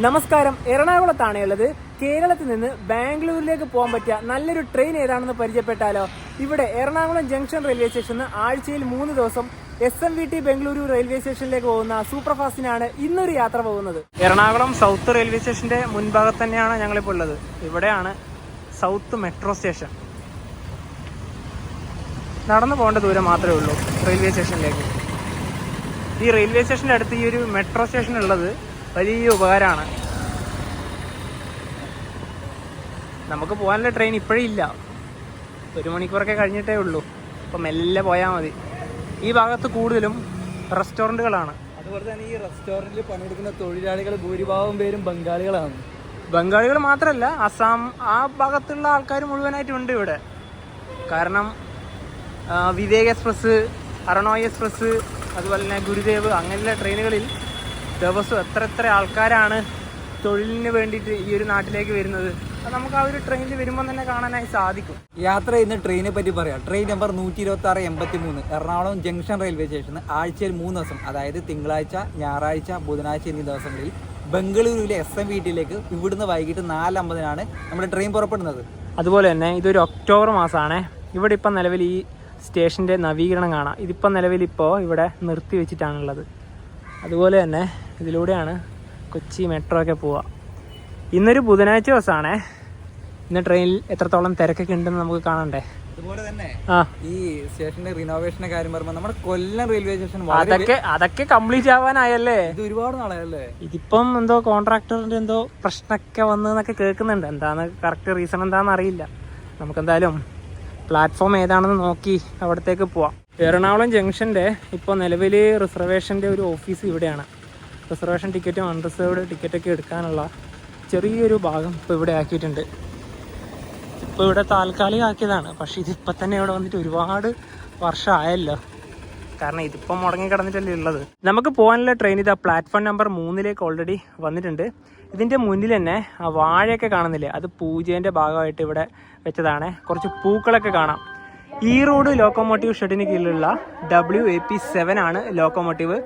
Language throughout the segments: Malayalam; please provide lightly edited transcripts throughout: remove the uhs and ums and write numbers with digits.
നമസ്കാരം, എറണാകുളത്താണ് ഉള്ളത്. കേരളത്തിൽ നിന്ന് ബാംഗ്ലൂരിലേക്ക് പോകാൻ പറ്റിയ നല്ലൊരു ട്രെയിൻ ഏതാണെന്ന് പരിചയപ്പെട്ടാലോ? ഇവിടെ എറണാകുളം ജംഗ്ഷൻ റെയിൽവേ സ്റ്റേഷനിൽ ആഴ്ചയിൽ 3 ദിവസം SMVT ബംഗളൂരു റെയിൽവേ സ്റ്റേഷനിലേക്ക് പോകുന്ന സൂപ്പർ ഫാസ്റ്റിനാണ് ഇന്നൊരു യാത്ര പോകുന്നത്. എറണാകുളം സൗത്ത് റെയിൽവേ സ്റ്റേഷന്റെ മുൻഭാഗത്ത് തന്നെയാണ് ഞങ്ങളിപ്പോൾ ഉള്ളത്. ഇവിടെയാണ് സൗത്ത് മെട്രോ സ്റ്റേഷൻ. നടന്നു പോകേണ്ട ദൂരം മാത്രമേ ഉള്ളൂ റെയിൽവേ സ്റ്റേഷനിലേക്ക്. ഈ റെയിൽവേ സ്റ്റേഷന്റെ അടുത്ത് ഈ ഒരു മെട്രോ സ്റ്റേഷൻ ഉള്ളത് വലിയ ഉപകാരമാണ്. നമുക്ക് പോകാനുള്ള ട്രെയിൻ ഇപ്പോഴേ ഇല്ല, 1 മണിക്കൂറൊക്കെ കഴിഞ്ഞിട്ടേ ഉള്ളൂ. അപ്പം മെല്ലെ പോയാൽ മതി. ഈ ഭാഗത്ത് കൂടുതലും റെസ്റ്റോറൻറ്റുകളാണ്. അതുപോലെ തന്നെ ഈ റെസ്റ്റോറൻറ്റിൽ പണിയെടുക്കുന്ന തൊഴിലാളികൾ ഭൂരിഭാഗം പേരും ബംഗാളികളാണ്. ബംഗാളികൾ മാത്രമല്ല, അസം ആ ഭാഗത്തുള്ള ആൾക്കാർ മുഴുവനായിട്ടുണ്ട് ഇവിടെ. കാരണം വിവേക് എക്സ്പ്രസ്, അറണോയ് എക്സ്പ്രസ്, അതുപോലെ തന്നെ ഗുരുദേവ്, അങ്ങനെയുള്ള ട്രെയിനുകളിൽ ദിവസവും എത്ര ആൾക്കാരാണ് തൊഴിലിന് വേണ്ടിയിട്ട് ഈ ഒരു നാട്ടിലേക്ക് വരുന്നത്. അത് നമുക്ക് ആ ഒരു ട്രെയിനിൽ വരുമ്പോൾ തന്നെ കാണാനായി സാധിക്കും. യാത്ര ചെയ്യുന്ന ട്രെയിനെ പറ്റി പറയാം. Train number 126-83 Ernakulam junction railway സ്റ്റേഷന് ആഴ്ചയിൽ 3 ദിവസം, അതായത് തിങ്കളാഴ്ച, ഞായറാഴ്ച, ബുധനാഴ്ച എന്നീ ദിവസങ്ങളിൽ ബംഗളൂരുവിലെ SMVTയിലേക്ക് ഇവിടുന്ന് വൈകിട്ട് 4:50 നമ്മുടെ ട്രെയിൻ പുറപ്പെടുന്നത്. അതുപോലെ തന്നെ ഇതൊരു ഒക്ടോബർ മാസമാണ്. ഇവിടെ ഇപ്പം നിലവിൽ ഈ സ്റ്റേഷൻ്റെ നവീകരണം കാണാം. ഇതിപ്പം നിലവിലിപ്പോൾ ഇവിടെ നിർത്തി വെച്ചിട്ടാണുള്ളത്. അതുപോലെ തന്നെ ഇതിലൂടെയാണ് കൊച്ചി മെട്രോ ഒക്കെ പോവുക. ഇന്നൊരു ബുധനാഴ്ച ദിവസമാണേ. ഇന്ന് ട്രെയിനിൽ എത്രത്തോളം തിരക്കൊക്കെ ഉണ്ടെന്ന് നമുക്ക് കാണണ്ടേ. അതുപോലെ തന്നെ ഈ സ്റ്റേഷന്റെ റിനോവേഷന്റെ കാര്യം പറയുമ്പോൾ നമ്മുടെ കൊല്ലം റെയിൽവേ സ്റ്റേഷൻ അതൊക്കെ കംപ്ലീറ്റ് ആവാനായല്ലേ. ഇത് ഒരുപാട് നാളായല്ലേ. ഇതിപ്പം എന്തോ കോൺട്രാക്ടറിന്റെ എന്തോ പ്രശ്നമൊക്കെ വന്നതെന്നൊക്കെ കേൾക്കുന്നുണ്ട്. എന്താണ് കറക്റ്റ് റീസൺ എന്താണെന്ന് അറിയില്ല. നമുക്കെന്തായാലും പ്ലാറ്റ്ഫോം ഏതാണെന്ന് നോക്കി അവിടത്തേക്ക് പോവാം. എറണാകുളം ജംഗ്ഷൻ്റെ ഇപ്പോൾ നിലവിൽ റിസർവേഷൻ്റെ ഒരു ഓഫീസ് ഇവിടെയാണ്. റിസർവേഷൻ ടിക്കറ്റും അൺറിസർവ്ഡ് ടിക്കറ്റൊക്കെ എടുക്കാനുള്ള ചെറിയൊരു ഭാഗം ഇപ്പോൾ ഇവിടെ ആക്കിയിട്ടുണ്ട്. ഇപ്പോൾ ഇവിടെ താൽക്കാലികമാക്കിയതാണ്, പക്ഷേ ഇതിപ്പോൾ തന്നെ ഇവിടെ വന്നിട്ട് ഒരുപാട് വർഷമായല്ലോ. കാരണം ഇതിപ്പം മുടങ്ങി കിടന്നിട്ടല്ലേ ഉള്ളത്. നമുക്ക് പോകാനുള്ള ട്രെയിൻ ഇതാ പ്ലാറ്റ്ഫോം നമ്പർ 3 ഓൾറെഡി വന്നിട്ടുണ്ട്. ഇതിൻ്റെ മുന്നിൽ തന്നെ ആ വാഴയൊക്കെ കാണുന്നില്ലേ, അത് പൂജേൻ്റെ ഭാഗമായിട്ട് ഇവിടെ വെച്ചതാണ്. കുറച്ച് പൂക്കളൊക്കെ കാണാം. ഈ റോഡ് ലോക്കോമോട്ടീവ് ഷെഡിന് കീഴിലുള്ള WAP7 ആണ് ലോക്കോമോട്ടീവ്.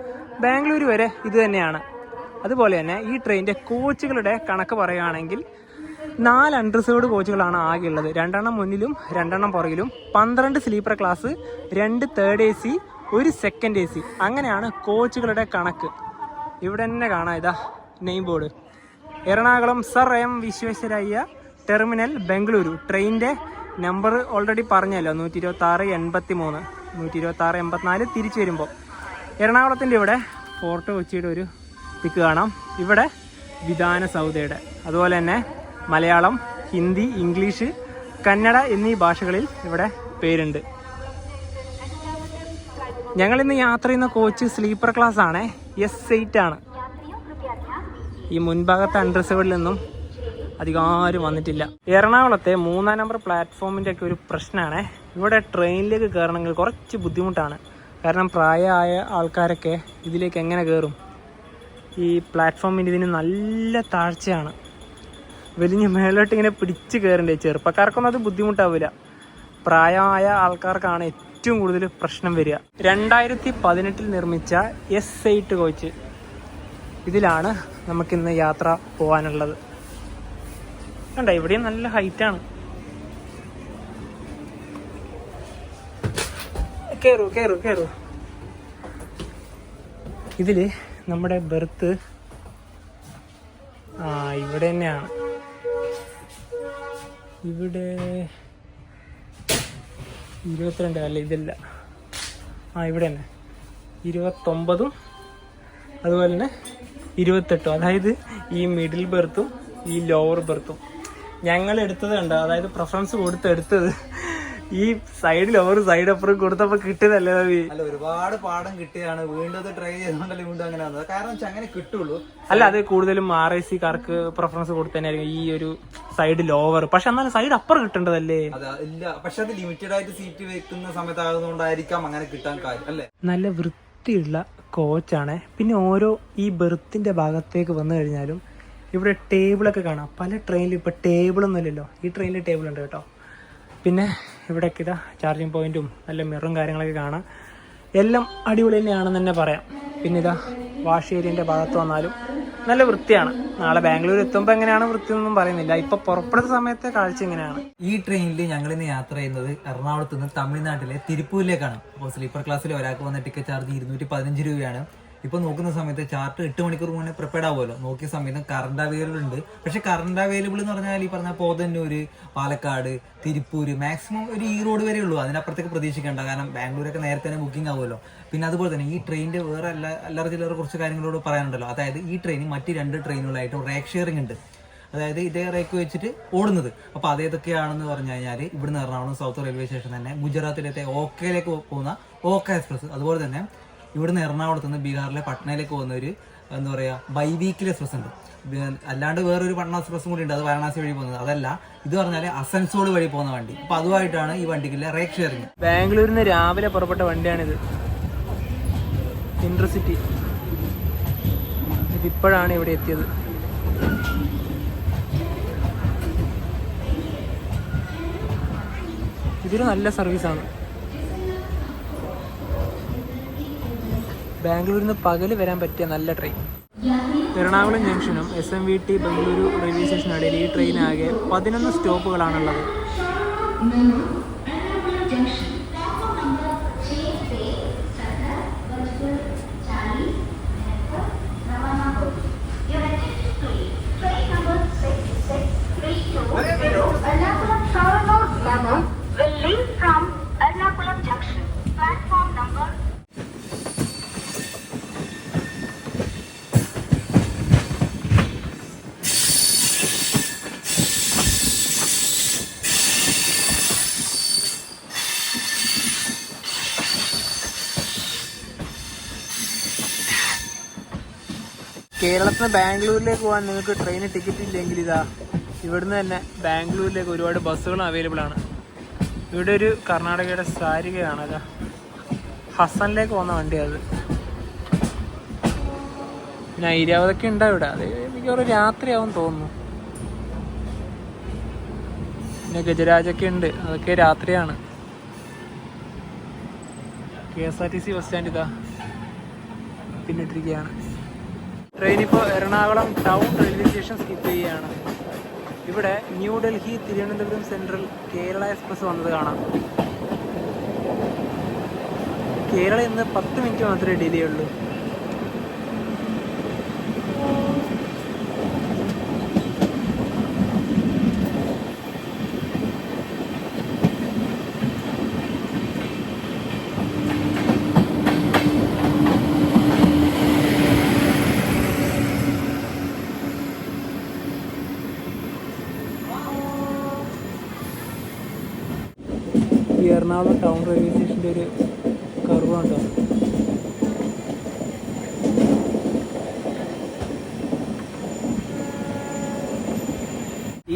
ബാംഗ്ലൂർ വരെ ഇത് തന്നെയാണ്. അതുപോലെ തന്നെ ഈ ട്രെയിനിൻ്റെ കോച്ചുകളുടെ കണക്ക് പറയുകയാണെങ്കിൽ 4 അൺറിസർവ്ഡ് കോച്ചുകളാണ് ആകെ ഉള്ളത്. 2 മുന്നിലും 2 പുറകിലും, 12 sleeper class, 2 third AC, 1 second AC. അങ്ങനെയാണ് കോച്ചുകളുടെ കണക്ക്. ഇവിടെ തന്നെ കാണാം, ഇതാ name board. Ernakulam sir M Visvesvaraya terminal Bengaluru. ട്രെയിനിൻ്റെ നമ്പർ ഓൾറെഡി പറഞ്ഞല്ലോ, 126-83, 126-84 തിരിച്ചു വരുമ്പോൾ. എറണാകുളത്തിൻ്റെ ഇവിടെ ഫോർട്ട് കൊച്ചിയുടെ ഒരു പിക്ക് കാണാം. ഇവിടെ വിധാനസൗധയുടെ, അതുപോലെ തന്നെ മലയാളം, ഹിന്ദി, ഇംഗ്ലീഷ്, കന്നഡ എന്നീ ഭാഷകളിൽ ഇവിടെ പേരുണ്ട്. ഞങ്ങളിന്ന് യാത്ര ചെയ്യുന്ന കോച്ച് സ്ലീപ്പർ ക്ലാസ് ആണ്, S8 ആണ്. ഈ മുൻഭാഗത്തെ അൺറിസർവ്ഡിൽ നിന്നും അധികാരം വന്നിട്ടില്ല. എറണാകുളത്തെ 3 നമ്പർ പ്ലാറ്റ്ഫോമിൻ്റെ ഒക്കെ ഒരു പ്രശ്നമാണ്. ഇവിടെ ട്രെയിനിലേക്ക് കയറണമെങ്കിൽ കുറച്ച് ബുദ്ധിമുട്ടാണ്. കാരണം പ്രായമായ ആൾക്കാരൊക്കെ ഇതിലേക്ക് എങ്ങനെ കയറും? ഈ പ്ലാറ്റ്ഫോമിൻ്റെ ഇതിന് നല്ല താഴ്ചയാണ്. വലിയ മേലോട്ട് ഇങ്ങനെ പിടിച്ച് കയറണ്ടേ. ചെറുപ്പക്കാർക്കൊന്നും അത് ബുദ്ധിമുട്ടാവില്ല, പ്രായമായ ആൾക്കാർക്കാണ് ഏറ്റവും കൂടുതൽ പ്രശ്നം വരിക. 2018 നിർമ്മിച്ച S8 കോച്ച്, ഇതിലാണ് നമുക്കിന്ന് യാത്ര പോകാനുള്ളത്. കണ്ട, ഇവിടെയും നല്ല ഹൈറ്റാണ്. കേറൂ. ഇതില് നമ്മുടെ ബെർത്ത് ഇവിടെ തന്നെയാണ്. ഇവിടെ 22 അല്ല, ഇതില്ല, ഇവിടെ തന്നെ 29, അതുപോലെ തന്നെ 28. അതായത് ഈ മിഡിൽ ബെർത്തും ഈ ലോവർ ബെർത്തും ഞങ്ങൾ എടുത്തത് കണ്ടോ. അതായത് പ്രിഫറൻസ് എടുത്തത് ഈ സൈഡ് ലോവർ സൈഡ് അപ്പുറം കൊടുത്തപ്പോൾ കിട്ടിയതല്ലേ. അല്ല, ഒരുപാട് പാഠം കിട്ടിയാണ്. വീണ്ടും ട്രൈ ചെയ്തോണ്ടല്ലേ വീണ്ടും അങ്ങനെ വന്നത്. കാരണം അങ്ങനെ കിട്ടുള്ളൂ. അല്ല, അത് കൂടുതലും RAC കാർക്ക് പ്രിഫറൻസ് കൊടുത്തന്നെയായിരിക്കും ഈ ഒരു സൈഡ് ലോവർ. പക്ഷെ എന്നാലും സൈഡ് അപ്പുറം കിട്ടേണ്ടതല്ലേ. ഇല്ല, പക്ഷെ അത് ലിമിറ്റഡ് ആയിട്ട് സീറ്റ് വെക്കുന്ന സമയത്താകുന്നതുകൊണ്ടായിരിക്കാം അങ്ങനെ കിട്ടാൻ കാര്യം അല്ലേ. നല്ല വൃത്തിയുള്ള കോച്ചാണ്. പിന്നെ ഓരോ ഈ ബെർത്തിന്റെ ഭാഗത്തേക്ക് വന്നു കഴിഞ്ഞാലും ഇവിടെ ടേബിളൊക്കെ കാണാം. പല ട്രെയിനിലും ഇപ്പോൾ ടേബിളൊന്നും ഇല്ലല്ലോ, ഈ ട്രെയിനിൽ ടേബിൾ ഉണ്ട് കേട്ടോ. പിന്നെ ഇവിടെയൊക്കെ ഇതാ ചാർജിങ് പോയിന്റും നല്ല മിററും കാര്യങ്ങളൊക്കെ കാണാം. എല്ലാം അടിപൊളി തന്നെയാണെന്ന് തന്നെ പറയാം. പിന്നെ ഇതാ വാഷ് ഏരിയൻ്റെ ഭാഗത്ത് വന്നാലും നല്ല വൃത്തിയാണ്. നാളെ ബാംഗ്ലൂർ എത്തുമ്പോൾ എങ്ങനെയാണ് വൃത്തി എന്നൊന്നും പറയുന്നില്ല. ഇപ്പൊ പുറപ്പെടുന്ന സമയത്തെ കാഴ്ച ഇങ്ങനെയാണ്. ഈ ട്രെയിനിൽ ഞങ്ങൾ ഇന്ന് യാത്ര ചെയ്യുന്നത് എറണാകുളത്ത് നിന്ന് തമിഴ്നാട്ടിലെ തിരുപ്പൂരിലേക്കാണ്. അപ്പോൾ സ്ലീപ്പർ ക്ലാസ്സിൽ ഒരാൾക്ക് വന്ന ടിക്കറ്റ് ചാർജ് 215 രൂപയാണ്. ഇപ്പൊ നോക്കുന്ന സമയത്ത് ചാർട്ട് 8 മണിക്കൂർ മുന്നേ പ്രിപ്പയർഡ് ആവുമല്ലോ. നോക്കിയ സമയത്ത് കറണ്ട് അവൈലബിൾ ഉണ്ട്. പക്ഷെ കറണ്ട് അവൈലബിൾ എന്ന് പറഞ്ഞാൽ ഈ പറഞ്ഞ പോതന്നൂര്, പാലക്കാട്, തിരുപ്പൂര്, മാക്സിമം ഒരു ഈ റോഡ് വരെ ഉള്ളൂ. അതിനപ്പുറത്തേക്ക് പ്രതീക്ഷിക്കേണ്ട. കാരണം ബാംഗ്ലൂരൊക്കെ നേരത്തെ തന്നെ ബുക്കിംഗ് ആവുമല്ലോ. പിന്നെ അതുപോലെ തന്നെ ഈ ട്രെയിനിന്റെ വേറെ അല്ലറ ചില്ലറ കുറച്ച് കാര്യങ്ങളോട് പറയാനുണ്ടല്ലോ. അതായത് ഈ ട്രെയിനിൽ മറ്റ് 2 ട്രെയിനുകളായിട്ട് റേക്ക് ഷെയറിംഗ് ഉണ്ട്. അതായത് ഇതേ റേക്ക് വെച്ചിട്ട് ഓടുന്നത്. അപ്പോൾ അതേതൊക്കെയാണെന്ന് പറഞ്ഞു കഴിഞ്ഞാൽ ഇവിടുന്ന് എറണാകുളം സൗത്ത് റെയിൽവേ സ്റ്റേഷൻ തന്നെ ഗുജറാത്തിലത്തെ ഓക്കയിലേക്ക് പോകുന്ന ഓക്ക എക്സ്പ്രസ്, അതുപോലെ തന്നെ ഇവിടുന്ന് എറണാകുളത്ത് നിന്ന് ബീഹാറിലെ പട്നയിലേക്ക് പോകുന്ന ഒരു എന്താ പറയുക ബൈ വീക്കിലി എക്സ്പ്രസ് ഉണ്ട്. അല്ലാണ്ട് വേറൊരു പട്ന എക്സ്പ്രസും കൂടി ഉണ്ട്, അത് വാരണാസി വഴി പോകുന്നത്. അതല്ല, ഇത് പറഞ്ഞാൽ അസൻസോൾ വഴി പോകുന്ന വണ്ടി. അപ്പൊ അതുമായിട്ടാണ് ഈ വണ്ടിക്കുള്ള റേക്ക് ഷെയറിങ്. ബാംഗ്ലൂരിൽ നിന്ന് രാവിലെ പുറപ്പെട്ട വണ്ടിയാണിത്, ഇന്റർസിറ്റി. ഇതിപ്പോഴാണ് ഇവിടെ എത്തിയത്. ഇതൊരു നല്ല സർവീസാണ്. ബാംഗ്ലൂരിൽ നിന്ന് പകല് വരാൻ പറ്റിയ നല്ല ട്രെയിൻ. എറണാകുളം ജംഗ്ഷനും SMVT ബംഗളൂരു റെയിൽവേ സ്റ്റേഷനിടയിൽ ഈ ട്രെയിൻ ആകെ 11 സ്റ്റോപ്പുകളാണുള്ളത്. കേരളത്തിൽ നിന്ന് ബാംഗ്ലൂരിലേക്ക് പോകാൻ നിങ്ങൾക്ക് ട്രെയിന് ടിക്കറ്റ് ഇല്ലെങ്കിൽ ഇതാ ഇവിടുന്ന് തന്നെ ബാംഗ്ലൂരിലേക്ക് ഒരുപാട് ബസ്സുകളും അവൈലബിൾ ആണ്. ഇവിടെ ഒരു കർണാടകയുടെ സാരികയാണ്, അതാ ഹസനിലേക്ക് പോകുന്ന വണ്ടിയാണ്. പിന്നെ ഐരാവതൊക്കെ ഉണ്ടാവും ഇവിടെ. അത് മിക്കവാറും രാത്രിയാവും തോന്നുന്നു. പിന്നെ ഗജരാജൊക്കെ ഉണ്ട്, അതൊക്കെ രാത്രിയാണ്. KSRTC ബസ് സ്റ്റാൻഡ് ഇതാ പിന്നിട്ടിരിക്കുകയാണ്. ട്രെയിൻ ഇപ്പോൾ Ernakulam town railway station skip ചെയ്യുകയാണ്. ഇവിടെ ന്യൂഡൽഹി തിരുവനന്തപുരം സെൻട്രൽ കേരള എക്സ്പ്രസ് വന്നത് കാണാം. കേരള ഇന്ന് 10 മിനിറ്റ് മാത്രമേ ഡിലേ ഉള്ളൂ. ഈ എറണാകുളം ടൗൺ റെയിൽവേ സ്റ്റേഷൻ്റെ ഒരു കർവുണ്ടോ.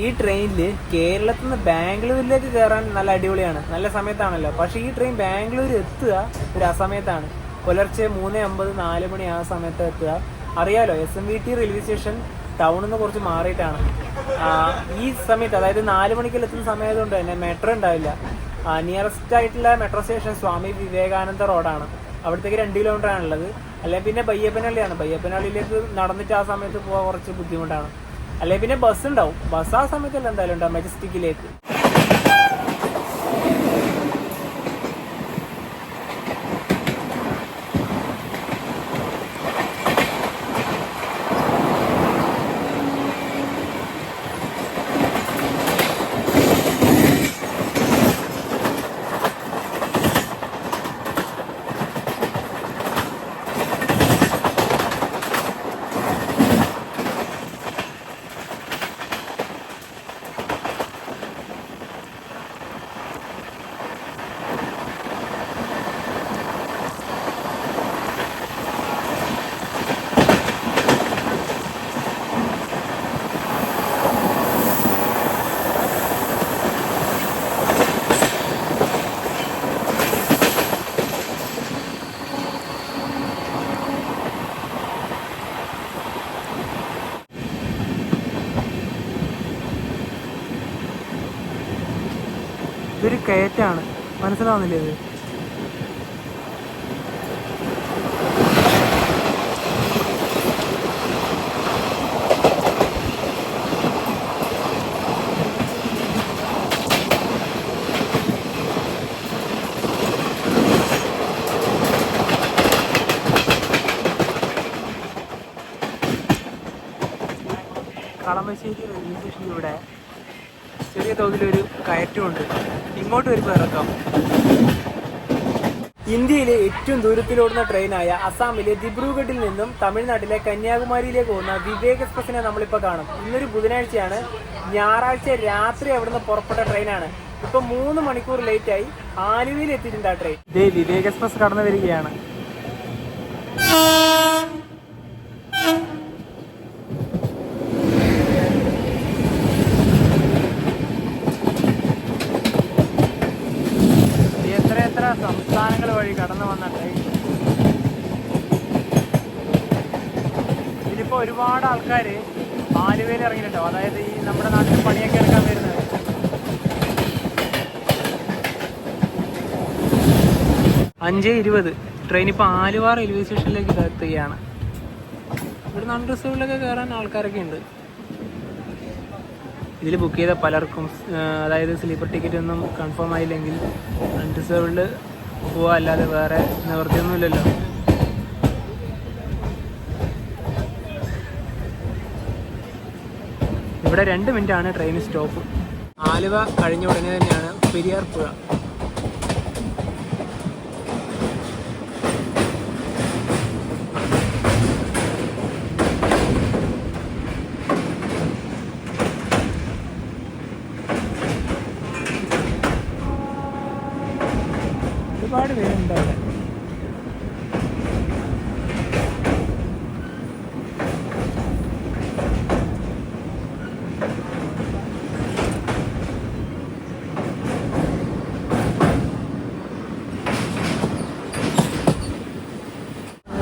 ഈ ട്രെയിനിൽ കേരളത്തിൽ നിന്ന് ബാംഗ്ലൂരിലേക്ക് കയറാൻ നല്ല അടിപൊളിയാണ്, നല്ല സമയത്താണല്ലോ. പക്ഷേ ഈ ട്രെയിൻ ബാംഗ്ലൂർ എത്തുക ഒരു അസമയത്താണ്. പുലർച്ചെ 3:50 4 മണി ആ സമയത്ത് എത്തുക. അറിയാലോ, SMVT റെയിൽവേ സ്റ്റേഷൻ ടൗണിൽ നിന്ന് കുറച്ച് മാറിയിട്ടാണ്. ഈ സമയത്ത് അതായത് 4 മണിക്കെല്ലാം എത്തുന്ന സമയത്തുകൊണ്ട് തന്നെ മെട്രോ ഉണ്ടാവില്ല. നിയറസ്റ്റ് ആയിട്ടുള്ള മെട്രോ സ്റ്റേഷൻ സ്വാമി വിവേകാനന്ദ റോഡാണ്. അവിടത്തേക്ക് 2 കിലോമീറ്റർ ആണുള്ളത്. അല്ലെങ്കിൽ പിന്നെ ബയ്യപ്പനള്ളിയാണ്. ബയ്യപ്പനള്ളിയിലേക്ക് നടന്നിട്ട് ആ സമയത്ത് പോകാൻ കുറച്ച് ബുദ്ധിമുട്ടാണ്. അല്ലെങ്കിൽ പിന്നെ ബസ് ഉണ്ടാവും. ബസ് ആ സമയത്തല്ല എന്തായാലും ഉണ്ടാവും, മെജസ്റ്റിക്കിലേക്ക്. ഇതൊരു കയറ്റാണ്, മനസ്സിലാവുന്നില്ലേ ഇത്? കളമശ്ശേരി റെയിൽവേ സ്റ്റേഷനിലൂടെ ചെറിയ തോതിലൊരു കയറ്റമുണ്ട്. ഇങ്ങോട്ട് വരുമ്പോൾ ഇറക്കാം. ഇന്ത്യയിലെ ഏറ്റവും ദൂരത്തിലോടുന്ന ട്രെയിനായ അസാമിലെ ദിബ്രുഗഡിൽ നിന്നും തമിഴ്നാട്ടിലെ കന്യാകുമാരിയിലേക്ക് പോകുന്ന വിവേക് എക്സ്പ്രസിനെ നമ്മളിപ്പോൾ കാണും. ഇന്നൊരു ബുധനാഴ്ചയാണ്. ഞായറാഴ്ച രാത്രി അവിടുന്ന് പുറപ്പെട്ട ട്രെയിനാണ്. ഇപ്പൊ 3 മണിക്കൂർ ലേറ്റായി ആലുവയിൽ എത്തിയിട്ടുണ്ട് ആ ട്രെയിൻ. ദേ വിവേക് എക്സ്പ്രസ് കടന്നു വരികയാണ്. എത്ര സംസ്ഥാനങ്ങൾ വഴി കടന്നു വന്ന ട്രെയിൻ. ഇതിപ്പോ ഒരുപാട് ആൾക്കാർ ആലുവയിൽ ഇറങ്ങിയിട്ടുണ്ടോ, അതായത് ഈ നമ്മുടെ നാട്ടിൽ പണിയൊക്കെ എടുക്കാൻ വരുന്നത്. 5:20 ട്രെയിൻ ഇപ്പോൾ ആലുവ റെയിൽവേ സ്റ്റേഷനിലേക്ക് എത്തുകയാണ്. ഇവിടെ നോൺ റിസർവിലൊക്കെ കയറാൻ ആൾക്കാരൊക്കെ ഉണ്ട്. ഇതിൽ ബുക്ക് ചെയ്ത പലർക്കും, അതായത് സ്ലീപ്പർ ടിക്കറ്റ് ഒന്നും കൺഫേം ആയില്ലെങ്കിൽ അൺറിസർവ്ഡ് പോവാ, അല്ലാതെ വേറെ നിവൃത്തിയൊന്നുമില്ലല്ലോ. ഇവിടെ 2 മിനിറ്റാണ് ട്രെയിൻ സ്റ്റോപ്പ്. ആലുവ കഴിഞ്ഞ ഉടനെ തന്നെയാണ് പെരിയാർ പുഴ. ഒരുപാട് പേരുണ്ട് അവിടെ.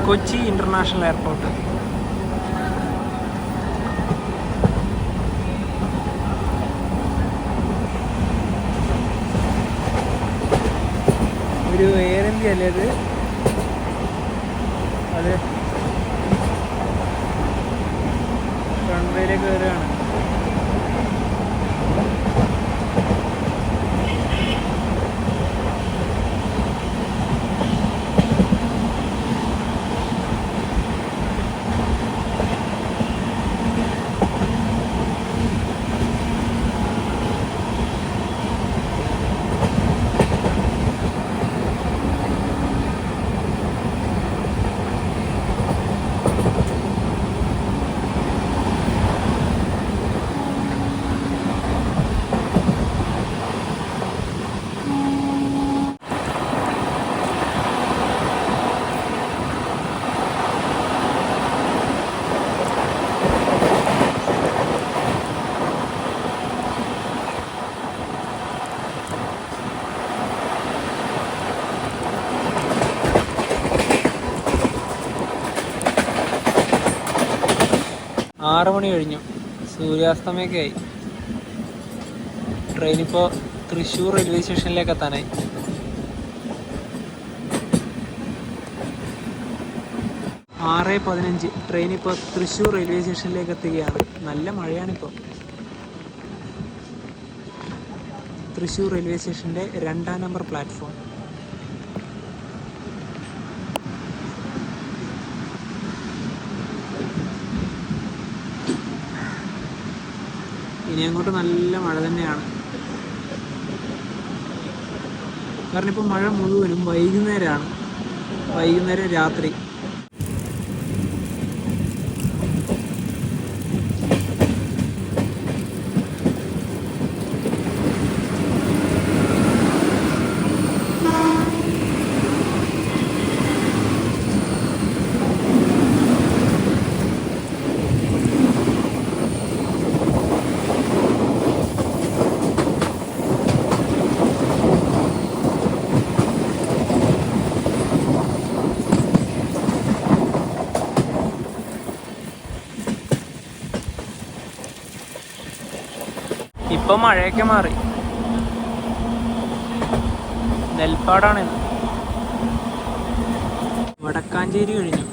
Kochi international airport. ഒരു എയർ ഇന്ത്യ അല്ലേ അത്? അത് റൺവേയിലേക്ക് കയറുകയാണ്. ആറ് മണി കഴിഞ്ഞു, സൂര്യാസ്തമയൊക്കെ ആയി. ട്രെയിനിപ്പോൾ തൃശ്ശൂർ റെയിൽവേ സ്റ്റേഷനിലേക്ക് എത്താനായി. ആറ് 15 ട്രെയിനിപ്പോൾ തൃശ്ശൂർ റെയിൽവേ സ്റ്റേഷനിലേക്ക് എത്തുകയാണ്. നല്ല മഴയാണിപ്പോൾ. തൃശ്ശൂർ റെയിൽവേ സ്റ്റേഷൻ്റെ 2-ാം നമ്പർ പ്ലാറ്റ്ഫോം. ഇനി അങ്ങോട്ട് നല്ല മഴ തന്നെയാണ്. കാരണം ഇപ്പോൾ മഴ മുഴുവനും വൈകുന്നേരമാണ്, വൈകുന്നേരം രാത്രി. ഇപ്പം മഴയൊക്കെ മാറി, നെൽപ്പാടാണിത്. വടക്കാഞ്ചേരി കഴിഞ്ഞു.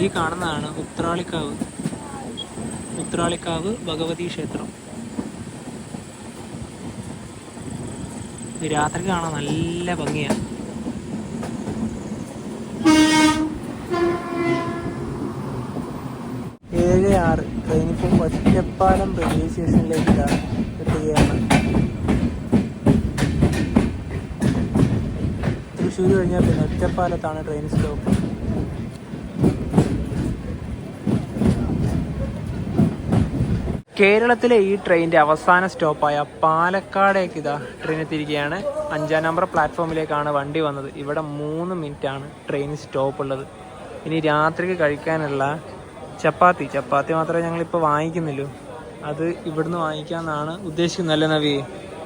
ഈ കാണുന്നതാണ് ഉത്രാളിക്കാവ്. ഉത്രാളിക്കാവ് ഭഗവതി ക്ഷേത്രം. രാത്രി കാണാൻ നല്ല ഭംഗിയാണ്. ഏഴ് 6 ട്രെയിനിപ്പോൾ ഒറ്റപ്പാലം റെയിൽവേ സ്റ്റേഷനിലേക്ക് എത്തുകയാണ്. തൃശ്ശൂർ കഴിഞ്ഞാൽ പിന്നെ ഒറ്റപ്പാലത്താണ് ട്രെയിൻ സ്റ്റോപ്പ്. കേരളത്തിലെ ഈ ട്രെയിനിൻ്റെ അവസാന സ്റ്റോപ്പായ പാലക്കാടേക്ക് ട്രെയിൻ എത്തിയിരിക്കുകയാണ്. 5ാം നമ്പർ പ്ലാറ്റ്ഫോമിലേക്കാണ് വണ്ടി വന്നത്. ഇവിടെ 3 മിനിറ്റാണ് ട്രെയിൻ സ്റ്റോപ്പ് ഉള്ളത്. ഇനി രാത്രിക്ക് കഴിക്കാനുള്ള ചപ്പാത്തി മാത്രമേ ഞങ്ങളിപ്പോൾ വാങ്ങിക്കുന്നുള്ളൂ. അത് ഇവിടുന്ന് വാങ്ങിക്കാമെന്നാണ് ഉദ്ദേശിക്കുന്നത്. അല്ലേ നവി?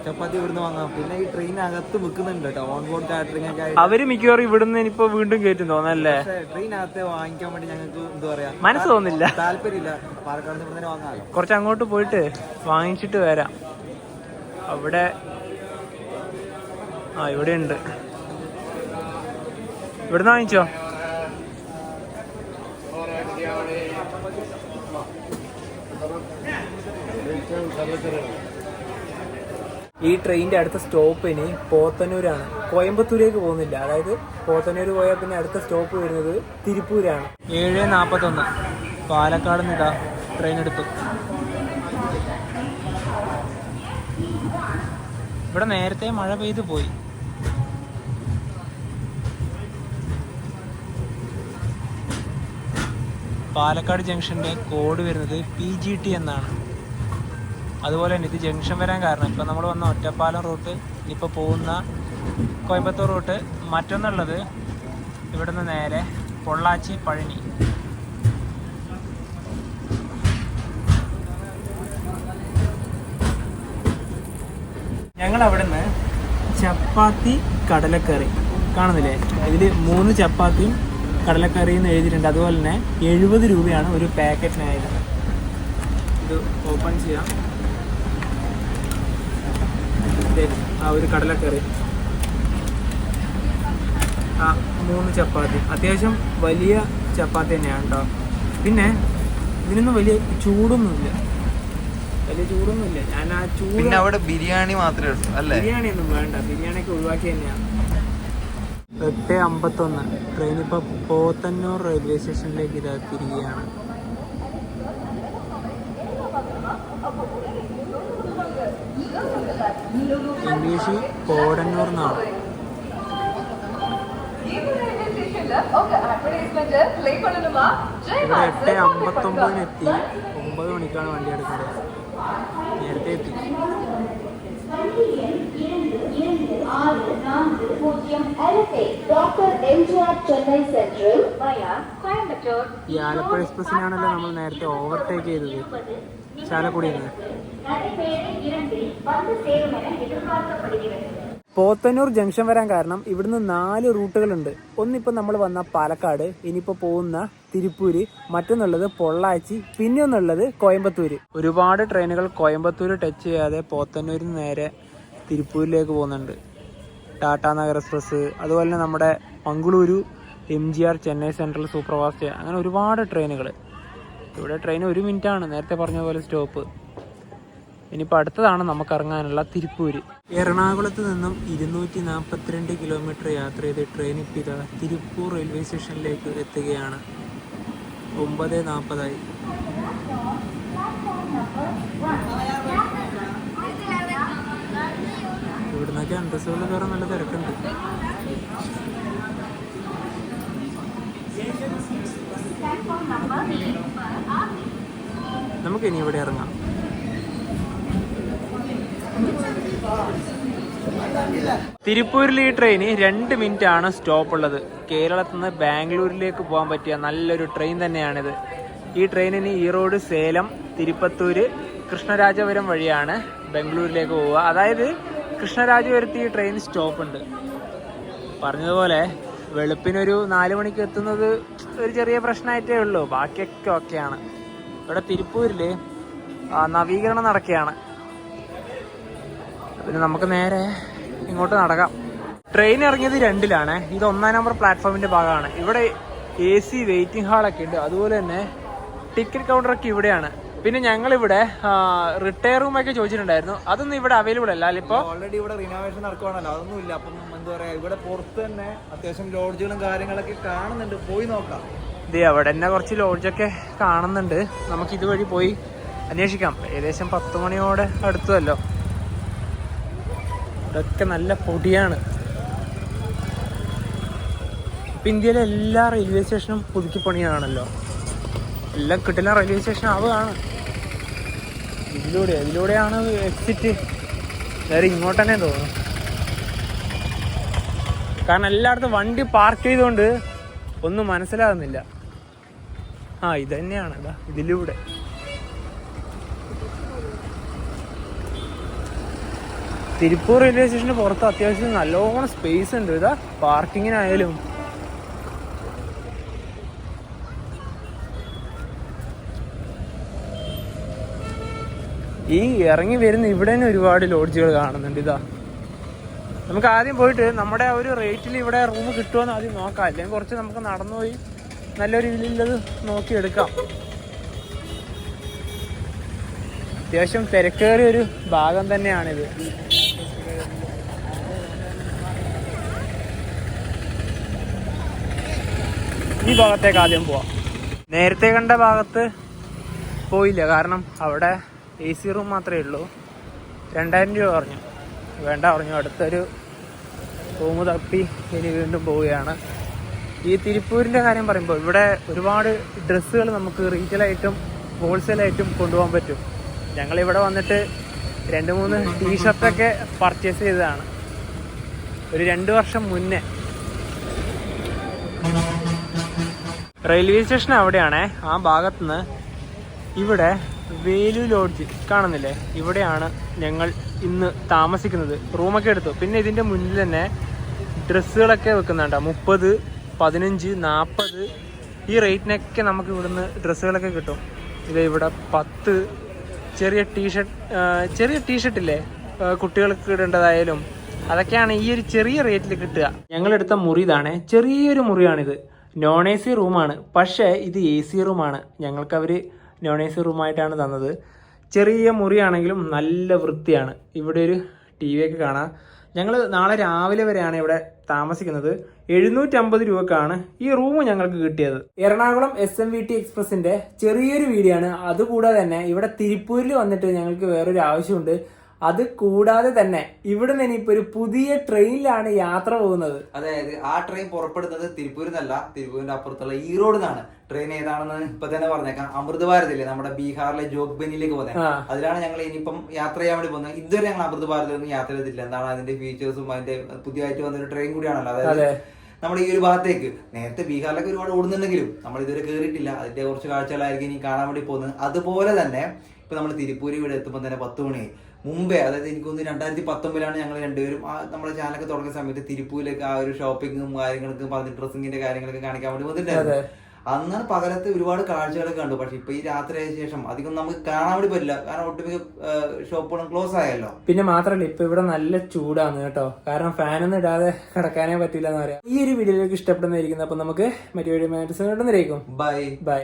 ചപ്പാത്തി ഇവിടുന്ന് വാങ്ങാം. പിന്നെ ഈ ട്രെയിനകത്ത് വെക്കുന്നുണ്ട് കേട്ടോ ഓൺ ബോർഡ് കാറ്ററിംഗ് ഒക്കെ. അവര് മിക്കവാറും ഇവിടുന്ന് ഇനിയിപ്പോ വീണ്ടും കയറ്റും തോന്നല്ലേ? ട്രെയിനകത്ത് വാങ്ങിക്കാൻ വേണ്ടി ഞങ്ങൾക്ക് എന്താ പറയാ മനസ്സ് തോന്നില്ല, താല്പര്യമില്ല. പാലക്കാട് ഇവിടെ തന്നെ വാങ്ങാമല്ലോ. കുറച്ച് അങ്ങോട്ട് പോയിട്ട് വാങ്ങിച്ചിട്ട് വരാം. അവിടെ ഇവിടെ ഉണ്ട്. ഇവിടുന്ന് വാങ്ങിച്ചോ? ഈ ട്രെയിനിൻ്റെ അടുത്ത സ്റ്റോപ്പ് ഇനി പോത്തന്നൂരാണ്. കോയമ്പത്തൂരേക്ക് പോകുന്നില്ല. അതായത് പോത്തന്നൂർ പോയാൽ പിന്നെ അടുത്ത സ്റ്റോപ്പ് വരുന്നത് തിരുപ്പൂരാണ്. 7:41 പാലക്കാട് നിന്ന് ട്രെയിൻ എടുത്തു. ഇവിടെ നേരത്തെ മഴ പെയ്തു പോയി. പാലക്കാട് ജംഗ്ഷൻ്റെ കോഡ് വരുന്നത് PGT എന്നാണ്. അതുപോലെ തന്നെ ഇത് ജംഗ്ഷൻ വരാൻ കാരണം ഇപ്പം നമ്മൾ വന്ന ഒറ്റപ്പാലം റൂട്ട്, ഇനിയിപ്പോൾ പോകുന്ന കോയമ്പത്തൂർ റൂട്ട്. മറ്റൊന്നുള്ളത് ഇവിടെ നിന്ന് നേരെ പൊള്ളാച്ചി പഴനി. ഞങ്ങൾ അവിടെ നിന്ന് ചപ്പാത്തി കടലക്കറി കാണുന്നില്ലേ? ഇതിൽ 3 ചപ്പാത്തിയും കടലക്കറിയും എഴുതിയിട്ടുണ്ട്. അതുപോലെ തന്നെ 70 രൂപയാണ് ഒരു പാക്കറ്റിനായത്. ഇത് ഓപ്പൺ ചെയ്യാം. ഒരു കടലക്കറി, 3 ചപ്പാത്തി. അത്യാവശ്യം വലിയ ചപ്പാത്തി തന്നെയാണ് കേട്ടോ. പിന്നെ ഇതിനൊന്നും വലിയ ചൂടൊന്നുമില്ല. ഞാൻ ആ ചൂട് പിന്നെ അവിടെ ബിരിയാണി മാത്രമേ ഉള്ളൂ അല്ലേ? ബിരിയാണി ഒന്നും വേണ്ട, ബിരിയാണിയൊക്കെ ഒഴിവാക്കി തന്നെയാണ്. 8:51 ട്രെയിൻ ഇപ്പോൾ പോത്തന്നൂർ റെയിൽവേ സ്റ്റേഷനിലേക്ക് തിരികെയാണ്. ഇംഗ്ലീഷ് കോടന്നൂർ എന്നാണ്. ഇവിടെ 8:59 എത്തി. 9 മണിക്കാണ് വണ്ടി എടുക്കുന്നത്. നേരത്തെ എത്തി. ഈ ആലപ്പുഴ എക്സ്പ്രസിനാണല്ലോ നമ്മൾ നേരത്തെ ഓവർടേക്ക് ചെയ്തത് ചാലക്കുടിയിൽ നിന്ന്. പോത്തന്നൂർ ജംഗ്ഷൻ വരാൻ കാരണം ഇവിടുന്ന് 4 റൂട്ടുകളുണ്ട്. ഒന്നിപ്പോൾ നമ്മൾ വന്ന പാലക്കാട്, ഇനിയിപ്പോൾ പോകുന്ന തിരുപ്പൂര്, മറ്റൊന്നുള്ളത് പൊള്ളാച്ചി, പിന്നെ ഒന്നുള്ളത് കോയമ്പത്തൂര്. ഒരുപാട് ട്രെയിനുകൾ കോയമ്പത്തൂർ ടച്ച് ചെയ്യാതെ പോത്തന്നൂരിൽ നിന്ന് നേരെ തിരുപ്പൂരിലേക്ക് പോകുന്നുണ്ട്. ടാറ്റാ നഗർ എക്സ്പ്രസ്, അതുപോലെ തന്നെ നമ്മുടെ Mangaluru, MGR, Chennai central superfast, അങ്ങനെ ഒരുപാട് ട്രെയിനുകൾ. ഇവിടെ ട്രെയിൻ 1 മിനിറ്റാണ് നേരത്തെ പറഞ്ഞ പോലെ സ്റ്റോപ്പ്. ഇനിയിപ്പോൾ അടുത്തതാണ് നമുക്ക് ഇറങ്ങാനുള്ള തിരുപ്പൂര്. എറണാകുളത്ത് നിന്നും 242 കിലോമീറ്റർ യാത്ര ചെയ്ത് ട്രെയിൻ ഇപ്പോൾ തിരുപ്പൂർ റെയിൽവേ സ്റ്റേഷനിലേക്ക് എത്തുകയാണ്. 9:40 ഇവിടുന്നൊക്കെ അന്തസ്സുകൾ കയറാൻ നല്ല തിരക്കുണ്ട്. നമുക്കിനി ഇവിടെ ഇറങ്ങാം. തിരുപ്പൂരിൽ ഈ ട്രെയിന് 2 മിനിറ്റാണ് സ്റ്റോപ്പ് ഉള്ളത്. കേരളത്തിൽ നിന്ന് ബാംഗ്ലൂരിലേക്ക് പോകാൻ പറ്റിയ നല്ലൊരു ട്രെയിൻ തന്നെയാണിത്. ഈ ട്രെയിനിന് ഈറോഡ്, സേലം, തിരുപ്പത്തൂര്, കൃഷ്ണരാജപുരം വഴിയാണ് ബാംഗ്ലൂരിലേക്ക് പോവുക. അതായത് കൃഷ്ണരാജപുരത്ത് ഈ ട്രെയിൻ സ്റ്റോപ്പ് ഉണ്ട്. പറഞ്ഞതുപോലെ വെളുപ്പിനൊരു 4 മണിക്ക് എത്തുന്നത് ഒരു ചെറിയ പ്രശ്നമായിട്ടേ ഉള്ളൂ. ബാക്കിയൊക്കെ ഓക്കെയാണ്. ഇവിടെ തിരുപ്പൂരിൽ നവീകരണം നടക്കുകയാണ്. പിന്നെ നമുക്ക് നേരെ ഇങ്ങോട്ട് നടക്കാം. ട്രെയിൻ ഇറങ്ങിയത് 2-ലാണ്. ഇത് 1-ാം നമ്പർ പ്ലാറ്റ്ഫോമിൻ്റെ ഭാഗമാണ്. ഇവിടെ AC വെയിറ്റിംഗ് ഹാളൊക്കെ ഉണ്ട്. അതുപോലെ തന്നെ ടിക്കറ്റ് കൗണ്ടറൊക്കെ ഇവിടെയാണ്. പിന്നെ ഞങ്ങളിവിടെ റിട്ടയർ റൂമൊക്കെ ചോദിച്ചിട്ടുണ്ടായിരുന്നു. അതൊന്നും ഇവിടെ അവൈലബിൾ അല്ല. ഇപ്പോൾ ഓൾറെഡി ഇവിടെ റിനോവേഷൻ നടക്കുവാണല്ലോ, അതൊന്നും ഇല്ല. അപ്പം എന്താ പറയുക, ഇവിടെ പുറത്ത് തന്നെ അത്യാവശ്യം ലോഡ്ജുകളും കാര്യങ്ങളൊക്കെ കാണുന്നുണ്ട്. പോയി നോക്കാം. ഇത് അവിടെ തന്നെ കുറച്ച് ലോഡ്ജൊക്കെ കാണുന്നുണ്ട്. നമുക്ക് ഇതുവഴി പോയി അന്വേഷിക്കാം. ഏകദേശം 10 മണിയോടെ അടുത്തുമല്ലോ. ഇതൊക്കെ നല്ല പൊടിയാണ്. ഇപ്പം ഇന്ത്യയിലെ എല്ലാ റെയിൽവേ സ്റ്റേഷനും പുതുക്കി പണിയാണല്ലോ. എല്ലാം കിട്ടില്ല റെയിൽവേ സ്റ്റേഷൻ ആവുകയാണ്. ഇതിലൂടെയാണ് എക്സിറ്റ്. വേറെ ഇങ്ങോട്ട് തന്നെ തോന്നുന്നു. കാരണം എല്ലായിടത്തും വണ്ടി പാർക്ക് ചെയ്തുകൊണ്ട് ഒന്നും മനസ്സിലാകുന്നില്ല. ഇത് തന്നെയാണ്. ഇതിലൂടെ തിരുപ്പൂർ റെയിൽവേ സ്റ്റേഷന് പുറത്ത് അത്യാവശ്യം നല്ലോണം സ്പേസ് ഉണ്ട്. പാർക്കിങ്ങിനായാലും ഈ ഇറങ്ങി വരുന്ന ഇവിടെ തന്നെ ഒരുപാട് ലോഡ്ജുകൾ കാണുന്നുണ്ട്. നമുക്ക് ആദ്യം പോയിട്ട് നമ്മുടെ ഒരു റേറ്റിൽ ഇവിടെ റൂം കിട്ടുമെന്ന് ആദ്യം നോക്കാം. അല്ലെങ്കിൽ കുറച്ച് നമുക്ക് നടന്നു പോയി നല്ലൊരു ഇതിലുള്ളത് നോക്കിയെടുക്കാം. അത്യാവശ്യം തിരക്കേറിയ ഒരു ഭാഗം തന്നെയാണിത്. ഈ ഭാഗത്തേക്ക് ആദ്യം പോവാം. നേരത്തെ കണ്ട ഭാഗത്ത് പോയില്ല. കാരണം അവിടെ AC റൂം മാത്രമേ ഉള്ളൂ. 2000 രൂപ പറഞ്ഞു. വേണ്ട പറഞ്ഞു. അടുത്തൊരു റൂം തപ്പി ഇനി വീണ്ടും പോവുകയാണ്. ഈ തിരുപ്പൂരിൻ്റെ കാര്യം പറയുമ്പോൾ ഇവിടെ ഒരുപാട് ഡ്രസ്സുകൾ നമുക്ക് റീറ്റെയിലായിട്ടും ഹോൾസെയിലായിട്ടും കൊണ്ടുപോകാൻ പറ്റും. ഞങ്ങളിവിടെ വന്നിട്ട് 2-3 ടീഷർട്ടൊക്കെ പർച്ചേസ് ചെയ്തതാണ് ഒരു 2 വർഷം മുന്നേ. റെയിൽവേ സ്റ്റേഷൻ അവിടെയാണേ. ആ ഭാഗത്തുനിന്ന് ഇവിടെ വേലു ലോഡ്ജ് കാണുന്നില്ലേ? ഇവിടെയാണ് ഞങ്ങൾ ഇന്ന് താമസിക്കുന്നത്. റൂമൊക്കെ എടുത്തു. പിന്നെ ഇതിൻ്റെ മുന്നിൽ തന്നെ ഡ്രസ്സുകളൊക്കെ വെക്കുന്നുണ്ട്. 30, 15, 40 ഈ റേറ്റിനൊക്കെ നമുക്ക് ഇവിടുന്ന് ഡ്രസ്സുകളൊക്കെ കിട്ടും. ഇവിടെ 10 ചെറിയ ടീഷർട്ടില്ലേ കുട്ടികൾക്ക് ഇടേണ്ടതായാലും അതൊക്കെയാണ് ഈ ഒരു ചെറിയ റേറ്റിൽ കിട്ടുക. ഞങ്ങളെടുത്ത മുറി ഇതാണേ. ചെറിയൊരു മുറിയാണിത്. നോൺ AC റൂമാണ്. പക്ഷേ ഇത് AC റൂമാണ്. ഞങ്ങൾക്കവർ നോൺ AC റൂമായിട്ടാണ് തന്നത്. ചെറിയ മുറിയാണെങ്കിലും നല്ല വൃത്തിയാണ്. ഇവിടെ ഒരു TV ഒക്കെ കാണാം. ഞങ്ങൾ നാളെ രാവിലെ വരെയാണ് ഇവിടെ താമസിക്കുന്നത്. 750 രൂപക്കാണ് ഈ റൂം ഞങ്ങൾക്ക് കിട്ടിയത്. എറണാകുളം SMVT എക്സ്പ്രസിന്റെ ചെറിയൊരു വീഡിയോ ആണ്. അതുകൂടാതെ തന്നെ ഇവിടെ തിരുപ്പൂരിൽ വന്നിട്ട് ഞങ്ങൾക്ക് വേറൊരു ആവശ്യമുണ്ട്. അത് കൂടാതെ തന്നെ ഇവിടെ നിന്ന് ഇനിയിപ്പോ ഒരു പുതിയ ട്രെയിനിലാണ് യാത്ര പോകുന്നത്. അതായത് ആ ട്രെയിൻ പുറപ്പെടുന്നത് തിരുപ്പൂരിൽ നിന്നല്ല, തിരുപ്പൂരിന്റെ അപ്പുറത്തുള്ള ഈറോഡ് നിന്നാണ്. ട്രെയിൻ ഏതാണെന്ന് ഇപ്പൊ തന്നെ പറഞ്ഞേക്കാം. അമൃത് ഭാരതില്ലേ, നമ്മുടെ ബീഹാറിലെ ജോഗ്ബനിലേക്ക് പോകുന്നത്. അതിലാണ് ഞങ്ങൾ ഇനിയിപ്പം യാത്ര ചെയ്യാൻ വേണ്ടി പോകുന്നത്. ഇതുവരെ ഞങ്ങൾ അമൃത് ഭാരതിലൊന്നും യാത്ര ചെയ്തിട്ടില്ല. എന്താണ് അതിന്റെ ഫീച്ചേഴ്സും അതിന്റെ പുതിയതായിട്ട് വന്നൊരു ട്രെയിൻ കൂടിയാണല്ലോ. അതായത് നമ്മുടെ ഈ ഒരു ഭാഗത്തേക്ക് നേരത്തെ ബീഹാറിലൊക്കെ ഒരുപാട് ഓടുന്നുണ്ടെങ്കിലും നമ്മൾ ഇതുവരെ കയറിയിട്ടില്ല. അതിന്റെ കുറച്ച് കാഴ്ചകളായിരിക്കും ഇനി കാണാൻ വേണ്ടി പോകുന്നത്. അതുപോലെ തന്നെ ഇപ്പൊ നമ്മൾ തിരുപ്പൂരി ഇവിടെ എത്തുമ്പോൾ തന്നെ 10 മണിയായി. മുമ്പേ, അതായത് എനിക്കൊന്ന് 2019 ഞങ്ങൾ രണ്ടുപേരും നമ്മുടെ ചാനലൊക്കെ തുടങ്ങിയ സമയത്ത് തിരുപ്പൂരിലേക്ക് ആ ഒരു ഷോപ്പിങ്ങും കാര്യങ്ങളൊക്കെ പറഞ്ഞ് ഡ്രസ്സിങ്ങിന്റെ കാര്യങ്ങളൊക്കെ കാണിക്കാൻ വേണ്ടി വന്നിട്ടുണ്ടായിരുന്നു. അന്ന് പകലത്ത് ഒരുപാട് കാഴ്ചകളൊക്കെ കണ്ടു. പക്ഷെ ഇപ്പൊ ഈ രാത്രിയായ ശേഷം അധികം നമുക്ക് കാണാൻ വേണ്ടി പറ്റില്ല. കാരണം ഒട്ടുമിക്ക ഷോപ്പുകളും ക്ലോസ് ആയല്ലോ. പിന്നെ മാത്രമല്ല ഇപ്പൊ ഇവിടെ നല്ല ചൂടാണ് കേട്ടോ. കാരണം ഫാനൊന്നും ഇടാതെ കിടക്കാനേ പറ്റില്ല എന്ന് പറയാം. ഈ ഒരു വീഡിയോയിലേക്ക് ഇഷ്ടപ്പെടുന്നതായിരിക്കും. അപ്പൊ നമുക്ക് മറ്റു വീഡിയോ ബൈ.